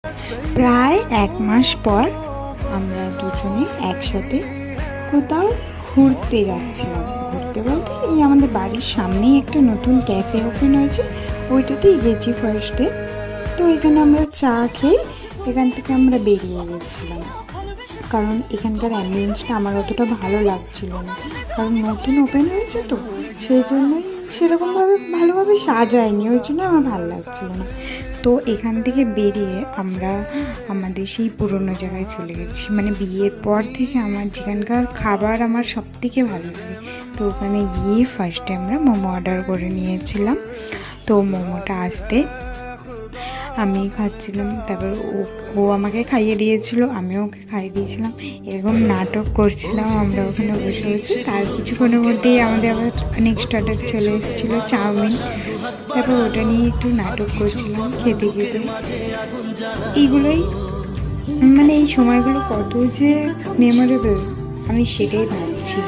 প্রায় 1 মাস পর আমরা দুজনে একসাথে কোথাও ঘুরতে যাচ্ছিলাম। ঘুরতে বলতে এই আমাদের বাড়ির সামনেই একটা নতুন ক্যাফে ওপেন হয়েছে, ওইটাতেই গেছি ফার্স্টে। তো এখানে আমরা চা খেয়ে এখান থেকে আমরা বেরিয়ে গেছিলাম, কারণ এখানকার অ্যাম্বিয়েন্সটা আমার অতটা ভালো লাগছিল না, কারণ নতুন ওপেন হয়েছে তো সেই জন্যই সেরকমভাবে ভালোভাবে সাজায়নি, ওই জন্য আমার ভালো লাগছিল না। তো এখান থেকে বেরিয়ে আমরা আমাদের সেই পুরনো জায়গায় চলে গেছি। মানে বিয়ের পর থেকে আমার যেখানকার খাবার আমার সব থেকে ভালো লাগে, তো ওখানে গিয়ে ফার্স্টে আমরা মোমো অর্ডার করে নিয়েছিলাম। তো মোমোটা আসতে আমি খাচ্ছিলাম, তারপর ও আমাকে খাইয়ে দিয়েছিল, আমিও ওকে খাইয়ে দিয়েছিলাম। এরকম নাটক করছিলাম আমরা ওখানে বসে বসে। তার কিছুক্ষণের মধ্যেই আমাদের আবার নেক্সট অর্ডার চলে এসেছিলো চাউমিন। তারপর ওটা নিয়ে একটু নাটক করছিলাম খেতে খেতে। এইগুলোই মানে এই সময়গুলো কত যে মেমোরেবল, আমি সেটাই ভাবছি।